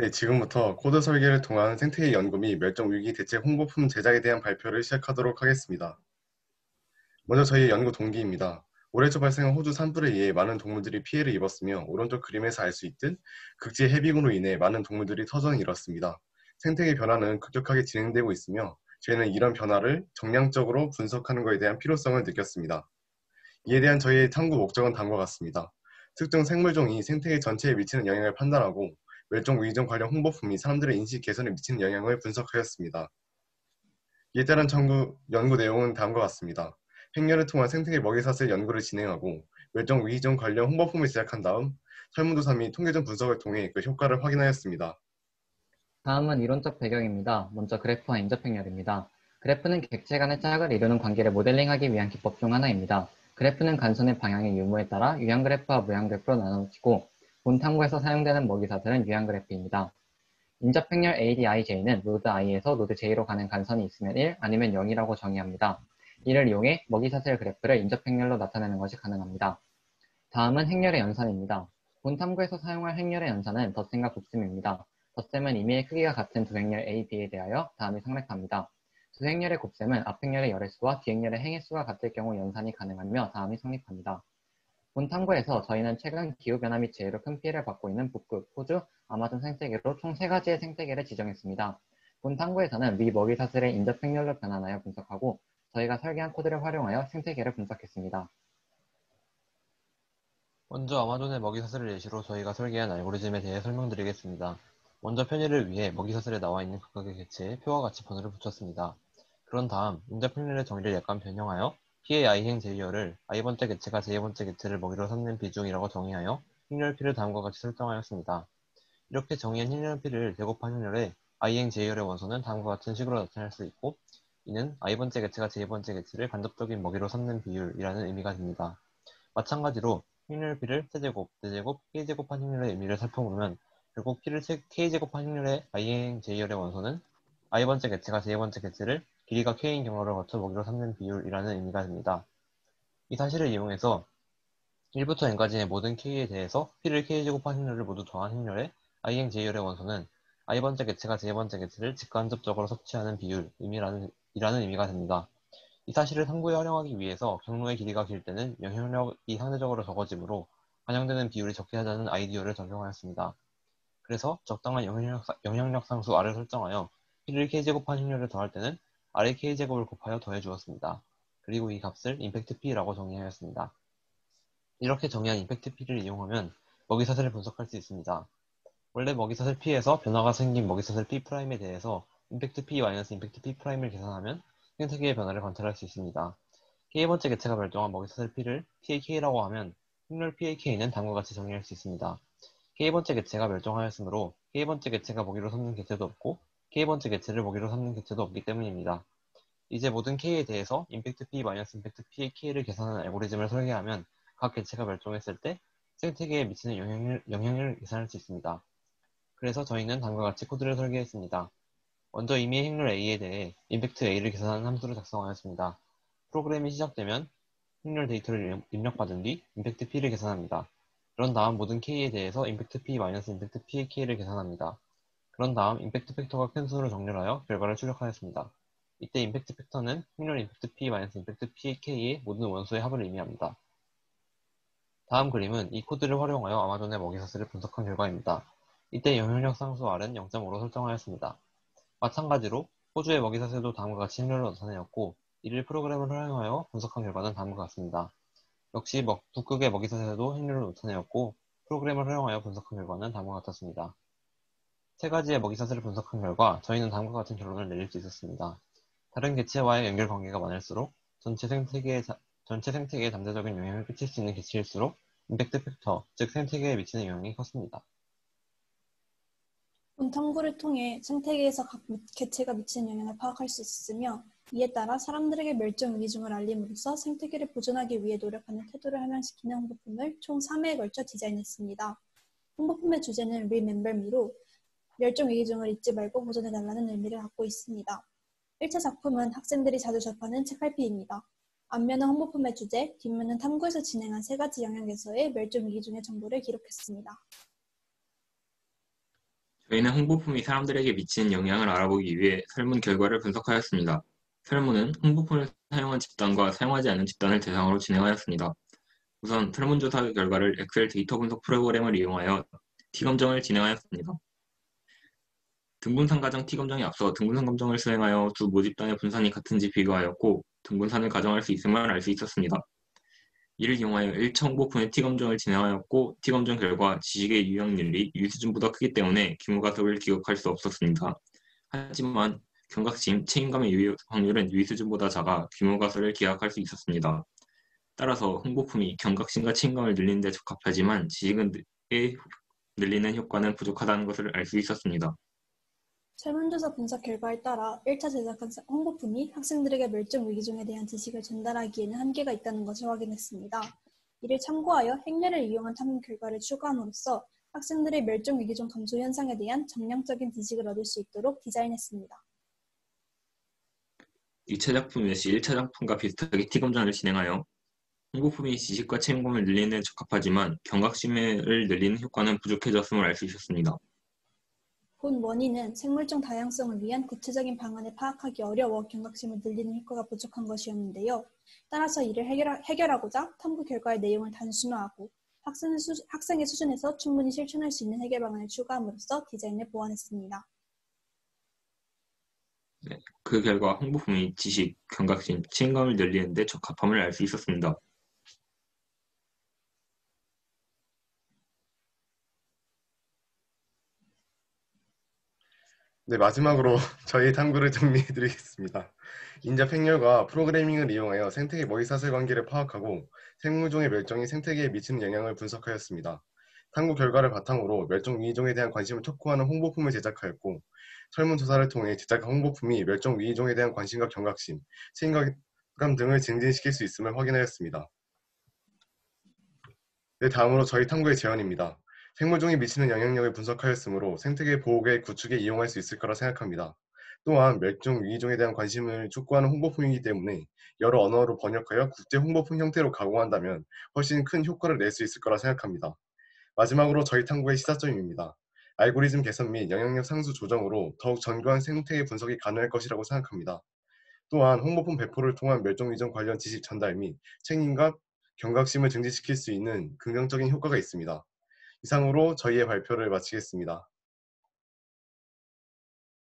네, 지금부터 코드 설계를 통한 생태계 연구 및 멸종위기 대책 홍보품 제작에 대한 발표를 시작하도록 하겠습니다. 먼저 저희의 연구 동기입니다. 올해 초 발생한 호주 산불에 의해 많은 동물들이 피해를 입었으며 오른쪽 그림에서 알 수 있듯 극지 해빙으로 인해 많은 동물들이 터전을 잃었습니다. 생태계 변화는 급격하게 진행되고 있으며 저희는 이런 변화를 정량적으로 분석하는 것에 대한 필요성을 느꼈습니다. 이에 대한 저희의 탐구 목적은 다음과 같습니다. 특정 생물종이 생태계 전체에 미치는 영향을 판단하고 멸종위기종 관련 홍보품이 사람들의 인식 개선에 미치는 영향을 분석하였습니다. 이에 따른 연구 내용은 다음과 같습니다. 행렬을 통한 생태계 먹이사슬 연구를 진행하고 멸종위기종 관련 홍보품을 제작한 다음 설문조사 및 통계적 분석을 통해 그 효과를 확인하였습니다. 다음은 이론적 배경입니다. 먼저 그래프와 인접 행렬입니다. 그래프는 객체 간의 짝을 이루는 관계를 모델링하기 위한 기법 중 하나입니다. 그래프는 간선의 방향의 유무에 따라 유형 그래프와 무형 그래프로 나누어지고 본 탐구에서 사용되는 먹이사슬은 유형 그래프입니다. 인접 행렬 ADIJ는 노드 i에서 노드 j로 가는 간선이 있으면 1 아니면 0이라고 정의합니다. 이를 이용해 먹이사슬 그래프를 인접 행렬로 나타내는 것이 가능합니다. 다음은 행렬의 연산입니다. 본 탐구에서 사용할 행렬의 연산은 덧셈과 곱셈입니다. 덧셈은 임의의 크기가 같은 두 행렬 A, B에 대하여 다음이 성립합니다. 두 행렬의 곱셈은 앞 행렬의 열의 수와 뒤 행렬의 행의 수가 같을 경우 연산이 가능하며 다음이 성립합니다. 본 탐구에서 저희는 최근 기후변화 및 재해로 큰 피해를 받고 있는 북극, 호주, 아마존 생태계로 총 3가지의 생태계를 지정했습니다. 본 탐구에서는 위 먹이사슬의 인접 행렬로 변환하여 분석하고 저희가 설계한 코드를 활용하여 생태계를 분석했습니다. 먼저 아마존의 먹이사슬을 예시로 저희가 설계한 알고리즘에 대해 설명드리겠습니다. 먼저 편의를 위해 먹이사슬에 나와있는 각각의 객체에 표와 같이 번호를 붙였습니다. 그런 다음 인접 행렬의 정의를 약간 변형하여 P의 i행 제이어를 i번째 객체가 j 번째 객체를 먹이로 삼는 비중이라고 정의하여 행렬 P를 다음과 같이 설정하였습니다. 이렇게 정의한 행렬 P를 대곱한 행렬의 i행 제이어의 원소는 다음과 같은 식으로 나타낼 수 있고, 이는 i번째 객체가 j 번째 객체를 간접적인 먹이로 삼는 비율이라는 의미가 됩니다. 마찬가지로 행렬 P를 세제곱, 네제곱, K제곱한 행렬의 의미를 살펴보면 결국 P를 K제곱한 행렬의 i행 제이열의 원소는 i번째 객체가 j번째 객체를 길이가 K인 경로를 거쳐 먹이로 삼는 비율이라는 의미가 됩니다. 이 사실을 이용해서 1부터 n까지의 모든 K에 대해서 P를 K제곱한 행렬을 모두 더한 행렬의 i행 제이열의 원소는 i번째 객체가 j번째 객체를 직간접적으로 섭취하는 비율이라는 의미가 됩니다. 이 사실을 탐구에 활용하기 위해서 경로의 길이가 길 때는 영향력이 상대적으로 적어지므로 반영되는 비율이 적게 하자는 아이디어를 적용하였습니다. 그래서 적당한 영향력 상수 r을 설정하여 P를 k제곱한 행렬을 더할 때는 r의 k제곱을 곱하여 더해 주었습니다. 그리고 이 값을 임팩트 P라고 정의하였습니다. 이렇게 정의한 임팩트 P를 이용하면 먹이사슬을 분석할 수 있습니다. 원래 먹이사슬 P에서 변화가 생긴 먹이사슬 P'에 대해서 임팩트 P-임팩트 P'을 계산하면 생태계의 변화를 관찰할 수 있습니다. K번째 객체가 멸종한 먹이사슬 P를 PAK라고 하면 행렬 PAK는 다음과 같이 정의할 수 있습니다. K번째 객체가 멸종하였으므로 K번째 객체가 먹이로 삼는 객체도 없고 K번째 객체를 먹이로 삼는 객체도 없기 때문입니다. 이제 모든 K에 대해서 임팩트 P-임팩트 PAK를 계산하는 알고리즘을 설계하면 각 객체가 멸종했을 때 생태계에 미치는 영향을 계산할 수 있습니다. 그래서 저희는 다음과 같이 코드를 설계했습니다. 먼저 이미 행렬 A에 대해 임팩트 A를 계산하는 함수를 작성하였습니다. 프로그램이 시작되면 행렬 데이터를 입력받은 뒤 임팩트 P를 계산합니다. 그런 다음 모든 K에 대해서 임팩트 P-임팩트 PAK를 계산합니다. 그런 다음 임팩트 팩터가 큰 수를 정렬하여 결과를 출력하였습니다. 이때 임팩트 팩터는 행렬 임팩트 P-임팩트 PAK의 모든 원소의 합을 의미합니다. 다음 그림은 이 코드를 활용하여 아마존의 먹이사슬을 분석한 결과입니다. 이때 영향력 상수 R은 0.5로 설정하였습니다. 마찬가지로 호주의 먹이사슬도 다음과 같이 행렬로 나타내었고, 이를 프로그램을 활용하여 분석한 결과는 다음과 같습니다. 역시 북극의 먹이사슬도 행렬로 나타내었고, 프로그램을 활용하여 분석한 결과는 다음과 같았습니다. 세 가지의 먹이사슬을 분석한 결과 저희는 다음과 같은 결론을 내릴 수 있었습니다. 다른 개체와의 연결 관계가 많을수록 전체 생태계에 잠재적인 영향을 끼칠 수 있는 개체일수록 임팩트 팩터, 즉 생태계에 미치는 영향이 컸습니다. 본 탐구를 통해 생태계에서 각 개체가 미치는 영향을 파악할 수 있었으며, 이에 따라 사람들에게 멸종 위기종을 알림으로써 생태계를 보존하기 위해 노력하는 태도를 함양시키는 홍보품을 총 3회에 걸쳐 디자인했습니다. 홍보품의 주제는 Remember Me로 멸종 위기종을 잊지 말고 보존해달라는 의미를 갖고 있습니다. 1차 작품은 학생들이 자주 접하는 책갈피입니다. 앞면은 홍보품의 주제, 뒷면은 탐구에서 진행한 3가지 영역에서의 멸종 위기종의 정보를 기록했습니다. 저희는 홍보품이 사람들에게 미치는 영향을 알아보기 위해 설문 결과를 분석하였습니다. 설문은 홍보품을 사용한 집단과 사용하지 않은 집단을 대상으로 진행하였습니다. 우선 설문조사 결과를 엑셀 데이터 분석 프로그램을 이용하여 T검정을 진행하였습니다. 등분산 가정 T검정에 앞서 등분산 검정을 수행하여 두 모집단의 분산이 같은지 비교하였고 등분산을 가정할 수 있음을 알 수 있었습니다. 이를 이용하여 1차 홍보품의 T검정을 진행하였고 T검정 결과 지식의 유형률이 유수준보다 크기 때문에 규모가석을 기억할 수 없었습니다. 하지만 경각심, 책임감의 유효 확률은 유수준보다 작아 규모가석을 기억할 수 있었습니다. 따라서 홍보품이 경각심과 책임감을 늘리는 데 적합하지만 지식을 늘리는 효과는 부족하다는 것을 알 수 있었습니다. 설문조사 분석 결과에 따라 1차 제작한 홍보품이 학생들에게 멸종 위기종에 대한 지식을 전달하기에는 한계가 있다는 것을 확인했습니다. 이를 참고하여 행렬을 이용한 탐구 결과를 추가함으로써 학생들의 멸종 위기종 감소 현상에 대한 정량적인 지식을 얻을 수 있도록 디자인했습니다. 2차 작품 역시 1차 작품과 비슷하게 T검정을 진행하여 홍보품이 지식과 책임감을 늘리는 데 적합하지만 경각심을 늘리는 효과는 부족해졌음을 알 수 있었습니다. 본 원인은 생물종 다양성을 위한 구체적인 방안을 파악하기 어려워 경각심을 늘리는 효과가 부족한 것이었는데요. 따라서 이를 해결하고자 탐구 결과의 내용을 단순화하고 학생의 수준에서 충분히 실천할 수 있는 해결 방안을 추가함으로써 디자인을 보완했습니다. 그 결과 홍보품이 지식, 경각심, 책임감을 늘리는 데 적합함을 알 수 있었습니다. 네, 마지막으로 저희 탐구를 정리해드리겠습니다. 인접 행렬과 프로그래밍을 이용하여 생태계 먹이사슬 관계를 파악하고 생물종의 멸종이 생태계에 미치는 영향을 분석하였습니다. 탐구 결과를 바탕으로 멸종 위기종에 대한 관심을 촉구하는 홍보품을 제작하였고 설문조사를 통해 제작한 홍보품이 멸종 위기종에 대한 관심과 경각심, 책임감 등을 증진시킬 수 있음을 확인하였습니다. 네, 다음으로 저희 탐구의 제안입니다. 생물종이 미치는 영향력을 분석하였으므로 생태계 보호의 구축에 이용할 수 있을 거라 생각합니다. 또한 멸종 위기종에 대한 관심을 촉구하는 홍보품이기 때문에 여러 언어로 번역하여 국제 홍보품 형태로 가공한다면 훨씬 큰 효과를 낼 수 있을 거라 생각합니다. 마지막으로 저희 탐구의 시사점입니다. 알고리즘 개선 및 영향력 상수 조정으로 더욱 정교한 생태계 분석이 가능할 것이라고 생각합니다. 또한 홍보품 배포를 통한 멸종 위기종 관련 지식 전달 및 책임과 경각심을 증진시킬 수 있는 긍정적인 효과가 있습니다. 이상으로 저희의 발표를 마치겠습니다.